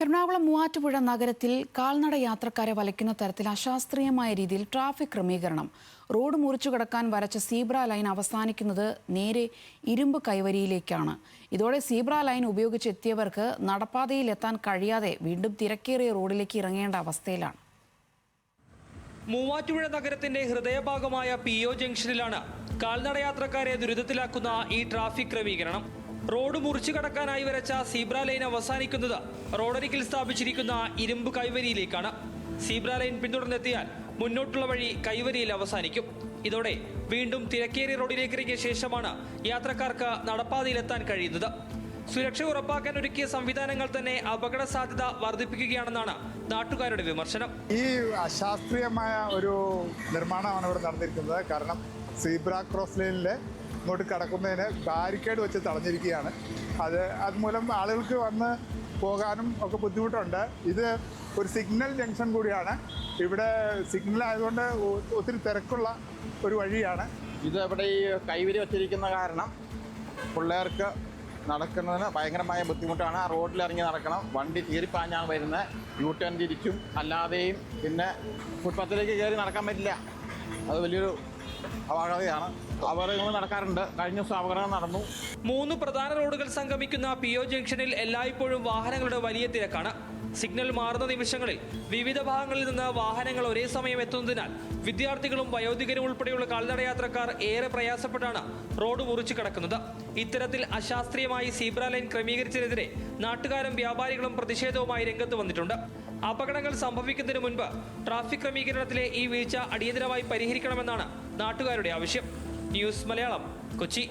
എറണാകുളം മൂവാറ്റുപുഴ നഗരത്തിൽ കാൽനട യാത്രക്കാരെ വലയ്ക്കുന്ന തരത്തിൽ അശാസ്ത്രീയമായ രീതിയിൽ ട്രാഫിക് ക്രമീകരണം. റോഡ് മുറിച്ചു കടക്കാൻ വരച്ച സീബ്ര ലൈൻ അവസാനിക്കുന്നത് നേരെ ഇരുമ്പ് കൈവരിയിലേക്കാണ്. ഇതോടെ സീബ്ര ലൈൻ ഉപയോഗിച്ചെത്തിയവർക്ക് നടപ്പാതയിൽ എത്താൻ കഴിയാതെ വീണ്ടും തിരക്കേറിയ റോഡിലേക്ക് ഇറങ്ങേണ്ട അവസ്ഥയിലാണ്. മൂവാറ്റുപുഴ നഗരത്തിന്റെ ഹൃദയഭാഗമായ PO ജംഗ്ഷനിലാണ് കാൽനടയാത്രക്കാരെ ദുരിതത്തിലാക്കുന്ന ഈ ട്രാഫിക് ക്രമീകരണം. റോഡ് മുറിച്ചു കടക്കാനായി വരച്ച സീബ്ര ലൈൻ അവസാനിക്കുന്നത് റോഡരികിൽ സ്ഥാപിച്ചിരിക്കുന്ന ഇരുമ്പ് കൈവരിയിലേക്കാണ്. സീബ്ര ലൈൻ പിന്തുടർന്നെത്തിയാൽ മുന്നോട്ടുള്ള വഴി കൈവരിയിൽ അവസാനിക്കും. ഇതോടെ വീണ്ടും തിരക്കേറിയ റോഡിലേക്ക് ഇറങ്ങിയ ശേഷമാണ് യാത്രക്കാർക്ക് നടപ്പാതയിലെത്താൻ കഴിയുന്നത്. സുരക്ഷ ഉറപ്പാക്കാൻ ഒരുക്കിയ സംവിധാനങ്ങൾ തന്നെ അപകട സാധ്യത വർദ്ധിപ്പിക്കുകയാണെന്നാണ് നാട്ടുകാരുടെ വിമർശനം. ഈ അശാസ്ത്രീയമായ ഒരു നിർമ്മാണമാണ് ഇവിടെ നടന്നിരിക്കുന്നത്. കാരണം സീബ്ര ക്രോസ് ലൈനിൽ ഇങ്ങോട്ട് കടക്കുന്നതിന് ബാരിക്കേഡ് വെച്ച് തടഞ്ഞിരിക്കുകയാണ്. അതുമൂലം ആളുകൾക്ക് വന്ന് പോകാനും ഒക്കെ ബുദ്ധിമുട്ടുണ്ട്. ഇത് ഒരു സിഗ്നൽ ജംഗ്ഷൻ കൂടിയാണ്. ഇവിടെ സിഗ്നൽ ആയതുകൊണ്ട് ഒത്തിരി തിരക്കുള്ള ഒരു വഴിയാണ്. ഇത് ഇവിടെ ഈ കൈവരി വച്ചിരിക്കുന്ന കാരണം പിള്ളേർക്ക് നടക്കുന്നതിന് ഭയങ്കരമായ ബുദ്ധിമുട്ടാണ്. റോഡിലിറങ്ങി നടക്കണം, വണ്ടി തീരിപ്പാഞ്ഞാണ് വരുന്നത്. യു ടേൺ തിരിച്ചും അല്ലാതെയും പിന്നെ ഫുട്പാത്തിലേക്ക് കയറി നടക്കാൻ പറ്റില്ല. അത് വലിയൊരു അപകടമാണ്. അപകടങ്ങൾ നടക്കാറുണ്ട്. കഴിഞ്ഞ ദിവസം അപകടം നടന്നു. 3 പ്രധാന റോഡുകൾ സംഗമിക്കുന്ന PO ജംഗ്ഷനിൽ എല്ലായ്പ്പോഴും വാഹനങ്ങളുടെ വലിയ തിരക്കാണ്. സിഗ്നൽ മാറുന്ന നിമിഷങ്ങളിൽ വിവിധ ഭാഗങ്ങളിൽ നിന്ന് വാഹനങ്ങൾ ഒരേ സമയം എത്തുന്നതിനാൽ വിദ്യാർത്ഥികളും വയോധികരും ഉൾപ്പെടെയുള്ള കാൽനടയാത്രക്കാർ ഏറെ പ്രയാസപ്പെട്ടാണ് റോഡ് മുറിച്ചു കടക്കുന്നത്. ഇത്തരത്തിൽ അശാസ്ത്രീയമായി സീബ്ര ലൈൻ ക്രമീകരിച്ചതിനെതിരെ നാട്ടുകാരും വ്യാപാരികളും പ്രതിഷേധവുമായി രംഗത്ത് വന്നിട്ടുണ്ട്. അപകടങ്ങൾ സംഭവിക്കുന്നതിന് മുൻപ് ട്രാഫിക് ക്രമീകരണത്തിലെ ഈ വീഴ്ച അടിയന്തരമായി പരിഹരിക്കണമെന്നാണ് നാട്ടുകാരുടെ ആവശ്യം. ന്യൂസ് മലയാളം, കൊച്ചി.